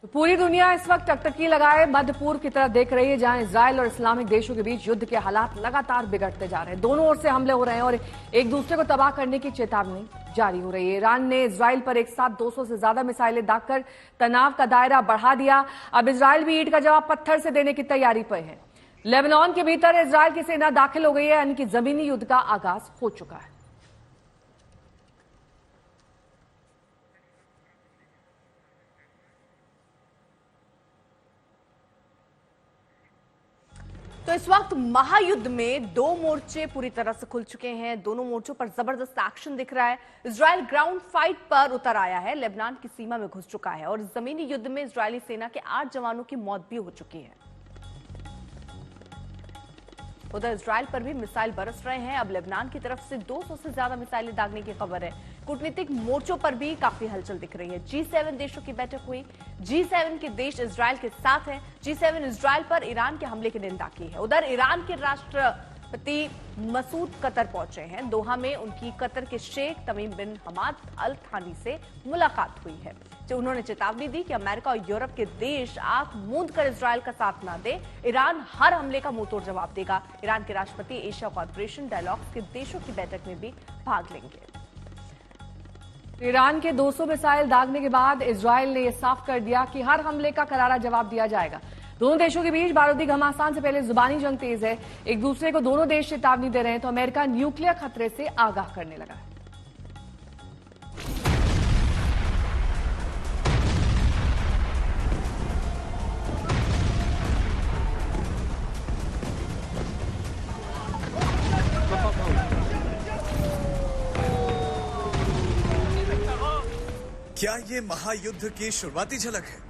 तो पूरी दुनिया इस वक्त टकटकी लगाए मध्य पूर्व की तरफ देख रही है, जहां इजराइल और इस्लामिक देशों के बीच युद्ध के हालात लगातार बिगड़ते जा रहे हैं। दोनों ओर से हमले हो रहे हैं और एक दूसरे को तबाह करने की चेतावनी जारी हो रही है। ईरान ने इजराइल पर एक साथ 200 से ज्यादा मिसाइलें दागकर तनाव का दायरा बढ़ा दिया। अब इजराइल भी ईंट का जवाब पत्थर से देने की तैयारी पर है। लेबनान के भीतर इजराइल की सेना दाखिल हो गई है, यानी कि जमीनी युद्ध का आगाज हो चुका है। तो इस वक्त महायुद्ध में दो मोर्चे पूरी तरह से खुल चुके हैं। दोनों मोर्चों पर जबरदस्त एक्शन दिख रहा है। इजराइल ग्राउंड फाइट पर उतर आया है, लेबनान की सीमा में घुस चुका है और जमीनी युद्ध में इजरायली सेना के 8 जवानों की मौत भी हो चुकी है। उधर इजराइल पर भी मिसाइल बरस रहे हैं। अब लेबनान की तरफ से 200 से ज्यादा मिसाइलें दागने की खबर है। कूटनीतिक मोर्चों पर भी काफी हलचल दिख रही है। G7 देशों की बैठक हुई। G7 के देश इजराइल के साथ हैं। G7 इजराइल पर ईरान के हमले की निंदा की है। उधर ईरान के राष्ट्रपति मसूद कतर पहुंचे हैं। दोहा में उनकी कतर के शेख तमीम बिन हमाद अल थानी से मुलाकात हुई है, जो उन्होंने चेतावनी दी कि अमेरिका और यूरोप के देश आंख मूंद कर इजराइल का साथ ना दे। ईरान हर हमले का मुंहतोड़ जवाब देगा। ईरान के राष्ट्रपति एशिया कॉर्पोरेशन डायलॉग्स के देशों की बैठक में भी भाग लेंगे। ईरान के 200 मिसाइल दागने के बाद इजराइल ने यह साफ कर दिया कि हर हमले का करारा जवाब दिया जाएगा। दोनों देशों के बीच बारूदी घमासान से पहले जुबानी जंग तेज है। एक दूसरे को दोनों देश चेतावनी दे रहे हैं, तो अमेरिका न्यूक्लियर खतरे से आगाह करने लगा है। क्या ये महायुद्ध की शुरुआती झलक है?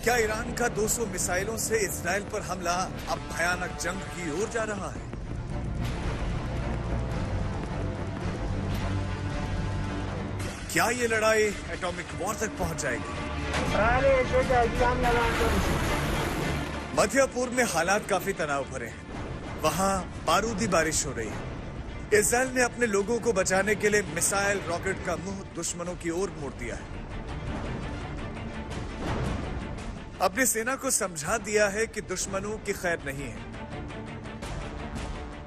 क्या ईरान का 200 मिसाइलों से इजराइल पर हमला अब भयानक जंग की ओर जा रहा है? क्या ये लड़ाई एटॉमिक वॉर तक पहुंच जाएगी? मध्य पूर्व में हालात काफी तनाव भरे हैं। वहां बारूदी बारिश हो रही है। इजराइल ने अपने लोगों को बचाने के लिए मिसाइल रॉकेट का मुंह दुश्मनों की ओर मोड़ दिया है। अपनी सेना को समझा दिया है कि दुश्मनों की खैर नहीं है।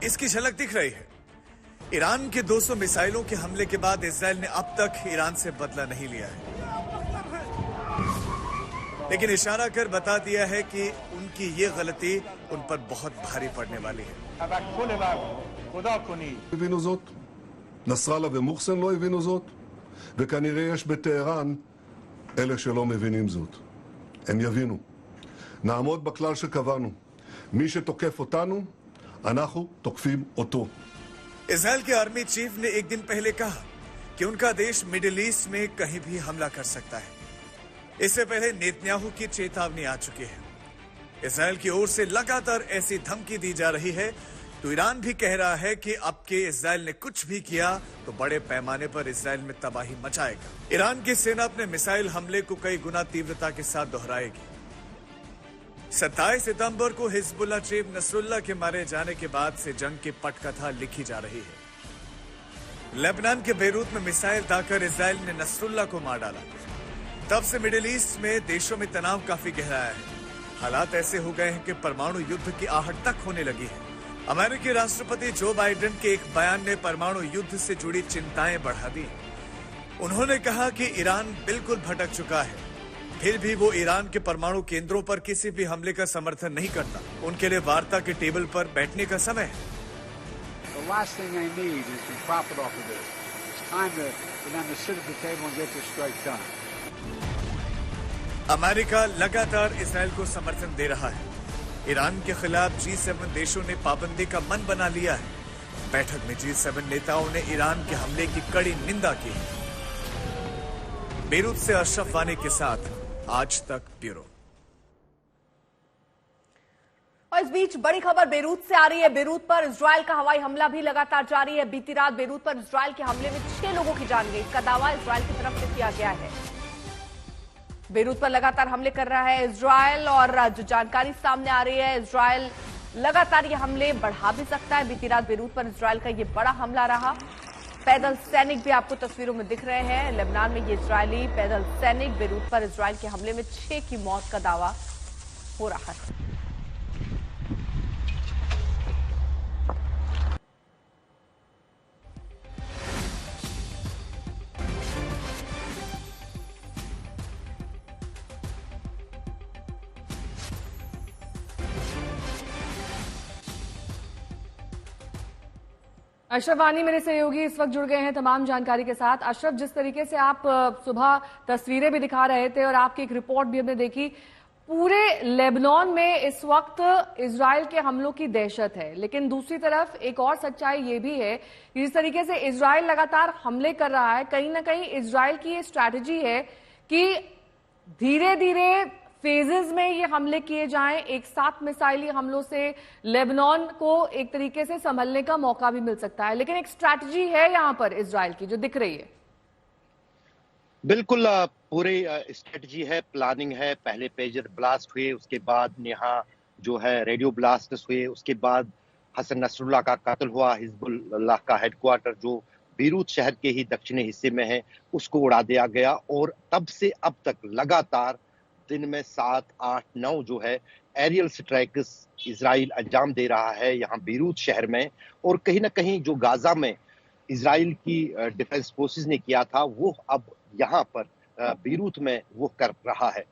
इसकी झलक दिख रही है। ईरान के 200 मिसाइलों के हमले के बाद इजराइल ने अब तक ईरान से बदला नहीं लिया है, लेकिन इशारा कर बता दिया है कि उनकी ये गलती उन पर बहुत भारी पड़ने वाली है। הבינו זאת, נסראללה ומוחסן לא הבינו זאת, וכנראה יש בטהרן אלה שלא מבינים זאת. הם יבינו. נעמוד בכלל שקבענו. מי שתוקף אותנו, אנחנו תוקפים אותו. इजराइल के आर्मी चीफ ने एक दिन पहले कहा कि उनका देश मिडिल ईस्ट में कहीं भी हमला कर सकता है। इससे पहले नेतन्याहू की चेतावनी आ चुकी है। इजराइल की ओर से लगातार ऐसी धमकी दी जा रही है, तो ईरान भी कह रहा है कि अब के इजराइल ने कुछ भी किया तो बड़े पैमाने पर इजराइल में तबाही मचाएगा। ईरान की सेना अपने मिसाइल हमले को कई गुना तीव्रता के साथ दोहराएगी। 27 सितंबर को हिजबुल्लाह चीफ नसरुल्लाह के मारे जाने के बाद से जंग की पटकथा लिखी जा रही है। लेबनान के बेरूत में मिसाइल दागकर इजराइल ने नसरुल्लाह को मार डाला। तब से मिडिल ईस्ट में देशों में तनाव काफी गहराया है। हालात ऐसे हो गए हैं कि परमाणु युद्ध की आहट तक होने लगी है। अमेरिकी राष्ट्रपति जो बाइडेन के एक बयान ने परमाणु युद्ध से जुड़ी चिंताएं बढ़ा दी। उन्होंने कहा कि ईरान बिल्कुल भटक चुका है, फिर भी वो ईरान के परमाणु केंद्रों पर किसी भी हमले का समर्थन नहीं करता। उनके लिए वार्ता के टेबल पर बैठने का समय है। अमेरिका लगातार इजराइल को समर्थन दे रहा है। ईरान के खिलाफ G7 देशों ने पाबंदी का मन बना लिया है। बैठक में G7 नेताओं ने ईरान के हमले की कड़ी निंदा की। बेरूत से अशरफ वानी के साथ आज तक ब्यूरो। और इस बीच बड़ी खबर बेरूत से आ रही है। बेरूत पर इजराइल का हवाई हमला भी लगातार जारी है। बीती रात बेरूत पर इजराइल के हमले में 6 लोगों की जान गई। इसका दावा इजराइल की तरफ से किया गया है। बेरूत पर लगातार हमले कर रहा है इजराइल, और जो जानकारी सामने आ रही है, इजराइल लगातार ये हमले बढ़ा भी सकता है। बीती रात बेरूत पर इजरायल का ये बड़ा हमला रहा। पैदल सैनिक भी आपको तस्वीरों में दिख रहे हैं। लेबनान में ये इजरायली पैदल सैनिक बेरूत पर इजरायल के हमले में 6 की मौत का दावा हो रहा है। अशरफ वानी मेरे सहयोगी इस वक्त जुड़ गए हैं तमाम जानकारी के साथ। अशरफ, जिस तरीके से आप सुबह तस्वीरें भी दिखा रहे थे और आपकी एक रिपोर्ट भी हमने देखी, पूरे लेबनान में इस वक्त इजराइल के हमलों की दहशत है, लेकिन दूसरी तरफ एक और सच्चाई ये भी है कि जिस तरीके से इजराइल लगातार हमले कर रहा है, कहीं ना कहीं इजराइल की ये स्ट्रैटेजी है कि धीरे धीरे फेजेस में ये हमले किए जाएं, एक साथ मिसाइली हमलों से लेबनान को एक तरीके से संभलने का मौका भी मिल सकता है, लेकिन एक स्ट्रैटेजी है यहां पर इजराइल की जो दिख रही है। बिल्कुल, पूरी स्ट्रेटजी है, प्लानिंग है। पहले पेजर ब्लास्ट हुए, उसके बाद यहाँ जो है रेडियो ब्लास्ट हुए, उसके बाद हसन नसरुल्लाह का कत्ल हुआ। हिजबुल्लाह का हेडक्वार्टर जो बीरूत शहर के ही दक्षिणी हिस्से में है उसको उड़ा दिया गया, और तब से अब तक लगातार दिन में 7, 8, 9 जो है एरियल स्ट्राइक्स इजराइल अंजाम दे रहा है यहाँ बीरूत शहर में। और कहीं ना कहीं जो गाजा में इजराइल की डिफेंस फोर्सेस ने किया था वो अब यहाँ पर बीरूत में वो कर रहा है।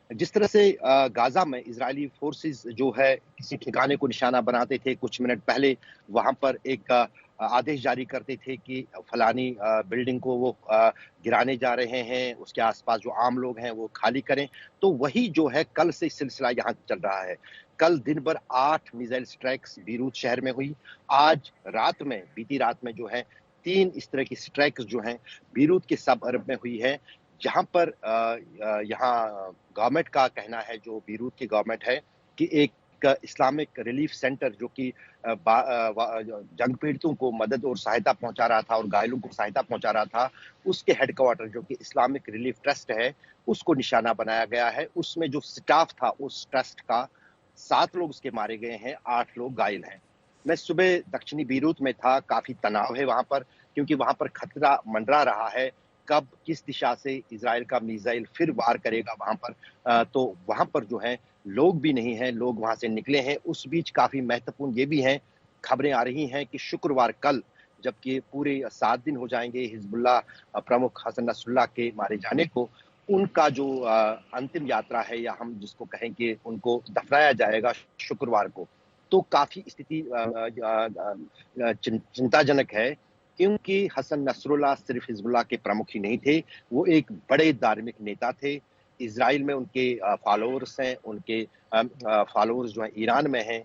जिस तरह से गाजा में इजरायली फोर्सेस जो है किसी ठिकाने को निशाना बनाते थे, कुछ मिनट पहले वहां पर एक आदेश जारी करते थे कि फलानी बिल्डिंग को वो गिराने जा रहे हैं, उसके आसपास जो आम लोग हैं वो खाली करें, तो वही जो है कल से सिलसिला यहाँ चल रहा है। कल दिन भर 8 मिसाइल स्ट्राइक्स बीरूत शहर में हुई। आज रात में, बीती रात में जो है 3 इस तरह की स्ट्राइक्स जो हैं बीरूत के सब अरब में हुई है, जहां पर यहाँ गवर्नमेंट का कहना है, जो बीरूत की गवर्नमेंट है, कि एक इस्लामिक रिलीफ सेंटर जो कि जंग पीड़ितों को मदद और सहायता पहुंचा रहा था और घायलों को सहायता पहुंचा रहा था, उसके हेडक्वार्टर जो कि इस्लामिक रिलीफ ट्रस्ट है उसको निशाना बनाया गया है। उसमें जो स्टाफ था उस ट्रस्ट का 7 लोग उसके मारे गए हैं, 8 लोग घायल हैं। मैं सुबह दक्षिणी बीरूत में था, काफी तनाव है वहां पर, क्योंकि वहां पर खतरा मंडरा रहा है कब किस दिशा से इजराइल का मिसाइल फिर वार करेगा वहां पर। तो वहां पर जो है लोग भी नहीं हैं, लोग वहां से निकले हैं। उस बीच काफी महत्वपूर्ण ये भी है, खबरें आ रही हैं कि शुक्रवार कल, जबकि पूरे 7 दिन हो जाएंगे हिजबुल्लाह प्रमुख हसन नसरुल्लाह के मारे जाने को, उनका जो अंतिम यात्रा है, या हम जिसको कहें कि उनको दफनाया जाएगा शुक्रवार को, तो काफी स्थिति चिंताजनक है, क्योंकि हसन नसरुल्लाह सिर्फ हिजबुल्लाह के प्रमुख ही नहीं थे, वो एक बड़े धार्मिक नेता थे। इजराइल में उनके फॉलोअर्स हैं, उनके फॉलोअर्स जो हैं ईरान में हैं,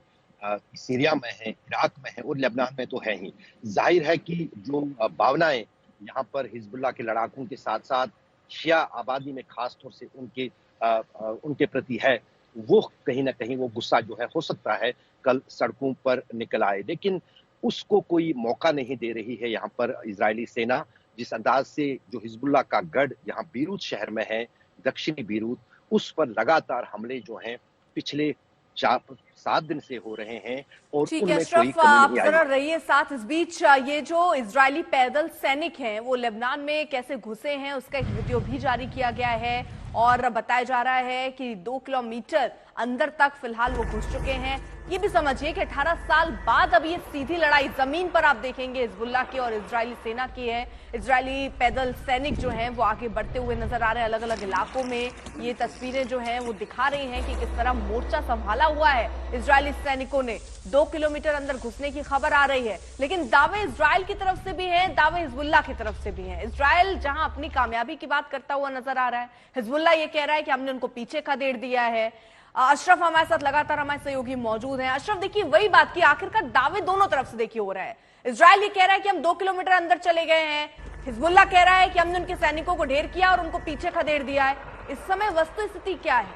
सीरिया में हैं, इराक में हैं और लेबनान में तो है ही। जाहिर है कि जो भावनाएं यहाँ पर हिजबुल्लाह के लड़ाकों के साथ साथ शिया आबादी में खास तौर से उनके प्रति है, वो कहीं ना कहीं वो गुस्सा जो है हो सकता है कल सड़कों पर निकल आए, लेकिन उसको कोई मौका नहीं दे रही है यहाँ पर इजरायली सेना। जिस अंदाज से जो हिजबुल्लाह का गढ़ यहाँ बीरूत शहर में है, दक्षिणी बीरूत, उस पर लगातार हमले जो हैं पिछले 4-7 दिन से हो रहे हैं, और ठीक है उनमें कोई अशरफ, कमी आप नहीं जरा आई। रहिए साथ। इस बीच ये जो इजरायली पैदल सैनिक हैं वो लेबनान में कैसे घुसे हैं उसका एक वीडियो भी जारी किया गया है, और बताया जा रहा है कि 2 किलोमीटर अंदर तक फिलहाल वो घुस चुके हैं। ये भी समझिए कि 18 साल बाद अब ये सीधी लड़ाई जमीन पर आप देखेंगे हिजबुल्लाह की और इजरायली सेना की है। इजरायली पैदल सैनिक जो हैं वो आगे बढ़ते हुए नजर आ रहे हैं अलग अलग इलाकों में। ये तस्वीरें जो हैं वो दिखा रही हैं कि किस तरह मोर्चा संभाला हुआ है इजरायली सैनिकों ने। 2 किलोमीटर अंदर घुसने की खबर आ रही है, लेकिन दावे इजराइल की तरफ से भी हैं, दावे हिजबुल्लाह की तरफ से भी हैं। इजराइल जहां अपनी कामयाबी की बात करता हुआ नजर आ रहा है, हिजबुल्लाह ये कह रहा है कि हमने उनको पीछे खदेड़ दिया है। अशरफ हमारे साथ लगातार हमारे सहयोगी मौजूद हैं। अशरफ, देखिए वही बात की आखिरकार दावे दोनों तरफ से देखिए हो रहा है। इजराइल ये कह रहा है कि हम 2 किलोमीटर अंदर चले गए हैं, हिजबुल्लाह कह रहा है कि हमने उनके सैनिकों को ढेर किया और उनको पीछे खदेड़ दिया है। इस समय वस्तुस्थिति क्या है?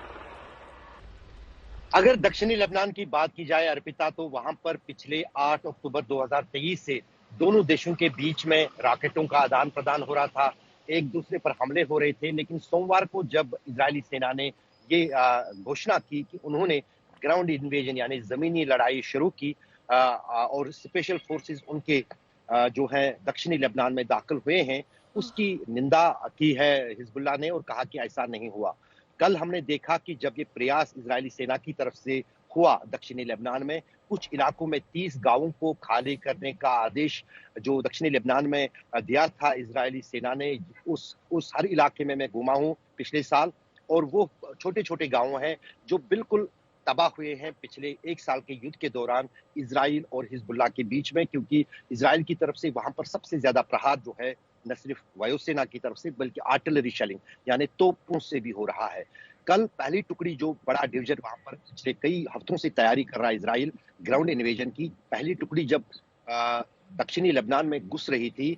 अगर दक्षिणी लेबनान की बात की जाए अर्पिता, तो वहां पर पिछले 8 अक्टूबर 2023 से दोनों देशों के बीच में रॉकेटों का आदान प्रदान हो रहा था, एक दूसरे पर हमले हो रहे थे। लेकिन सोमवार को जब इजरायली सेना ने ये घोषणा की कि उन्होंने ग्राउंड इन्वेजन यानी जमीनी लड़ाई शुरू की और स्पेशल फोर्सेस उनके जो है दक्षिणी लेबनान में दाखिल हुए हैं, उसकी निंदा की है हिजबुल्लाह ने और कहा कि ऐसा नहीं हुआ। कल हमने देखा कि जब ये प्रयास इजरायली सेना की तरफ से हुआ दक्षिणी लेबनान में, कुछ इलाकों में 30 गांवों को खाली करने का आदेश जो दक्षिणी लेबनान में दिया था इजरायली सेना ने, उस हर इलाके में मैं घुमा हूं पिछले साल, और वो छोटे छोटे गांव हैं जो बिल्कुल तबाह हुए हैं पिछले 1 साल के युद्ध के दौरान इजराइल और हिजबुल्लाह के बीच में, क्योंकि इजराइल की तरफ से वहां पर सबसे ज्यादा प्रहार जो है न सिर्फ वायुसेना की तरफ से बल्कि आर्टिलरी शेलिंग यानी तोपों से भी हो रहा है। कल पहली टुकड़ी जो बड़ा डिवीजन वहां पर पिछले कई हफ्तों से तैयारी कर रहा है इजराइल ग्राउंड इन्वेजन की, पहली टुकड़ी जब दक्षिणी लेबनान में घुस रही थी,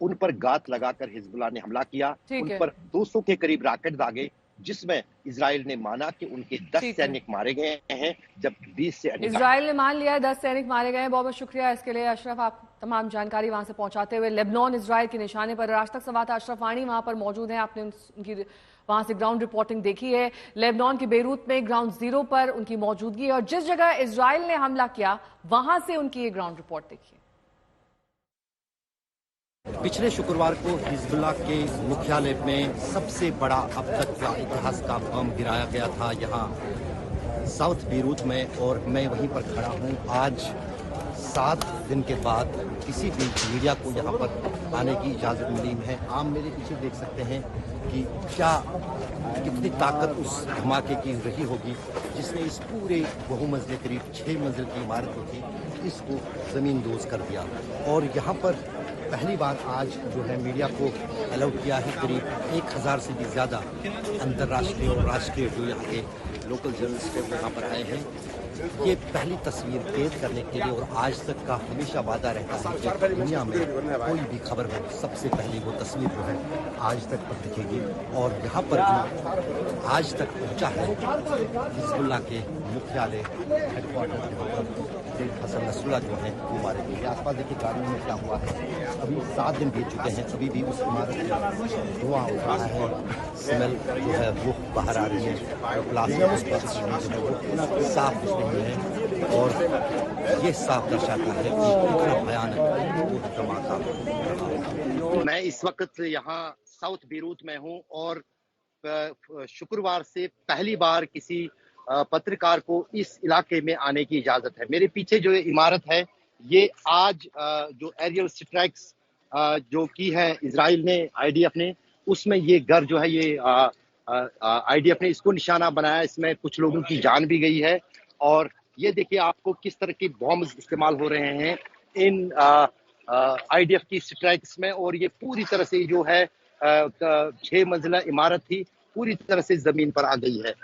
उन पर गात लगाकर हिजबुल्लाह ने हमला किया, उन पर 200 के करीब रॉकेट दागे, जिसमें इजराइल ने माना कि उनके 10 सैनिक मारे गए हैं, जब 20 से अधिक इजराइल ने मान लिया है 10 सैनिक मारे गए हैं। बहुत बहुत शुक्रिया इसके लिए अशरफ, आप तमाम जानकारी वहां से पहुंचाते हुए। लेबनान इजराइल के निशाने पर आज तक संवाददाता अशरफ वाणी वहां पर मौजूद हैं, आपने उनकी वहां से ग्राउंड रिपोर्टिंग देखी है। लेबनान के बेरूत में ग्राउंड जीरो पर उनकी मौजूदगी है और जिस जगह इजराइल ने हमला किया वहां से उनकी ये ग्राउंड रिपोर्ट देखिए। पिछले शुक्रवार को हिजबुल्लाह के मुख्यालय में सबसे बड़ा अब तक का इतिहास का बम गिराया गया था यहाँ साउथ बेरूत में, और मैं वहीं पर खड़ा हूँ। आज 7 दिन के बाद किसी भी मीडिया को यहाँ पर आने की इजाज़त मिली है। आप मेरे पीछे देख सकते हैं कि कितनी ताकत उस धमाके की रही होगी जिसने इस पूरे बहुमंजिले करीब 6 मंजिल की इमारत जो थी इसको ज़मीन दोज कर दिया। और यहाँ पर पहली बार आज जो है मीडिया को अलाउ किया है। करीब 1000 से भी ज़्यादा अंतर्राष्ट्रीय और राष्ट्रीय जो यहाँ के लोकल जर्नलिस्ट है वो यहाँ पर आए हैं। ये पहली तस्वीर कैद करने के लिए, और आज तक का हमेशा वादा रहता है कि दुनिया में कोई भी खबर हो सबसे पहले वो तस्वीर जो है आज तक पर दिखेगी। और यहाँ पर जो आज तक पहुँचा है हिजबुल्लाह के मुख्यालय हेडक्वार्टर हसन नसरुल्लाह जो है वो मारे गए। आसपास देखिए गाड़ियों में क्या हुआ है। अभी 7 दिन बीत चुके हैं, अभी भी उस इमारत में धुआं उठ रहा है, स्मेल जो है वो बाहर आ रही है, प्लास्टिक वो साफ कुछ नहीं है, और ये साफ दर्शाता है कि कितना भयानक वो धमाका। मैं इस वक्त यहाँ साउथ बेरूत में हूँ और शुक्रवार से पहली बार किसी पत्रकार को इस इलाके में आने की इजाजत है। मेरे पीछे जो इमारत है ये आज जो एरियल स्ट्राइक्स जो की है इजराइल ने आईडीएफ ने, उसमें ये घर जो है ये आईडीएफ ने इसको निशाना बनाया। इसमें कुछ लोगों की जान भी गई है, और ये देखिए आपको किस तरह के बॉम्ब इस्तेमाल हो रहे हैं इन आईडीएफ की स्ट्राइक्स में। और ये पूरी तरह से जो है 6 मंजिला इमारत थी पूरी तरह से जमीन पर आ गई है।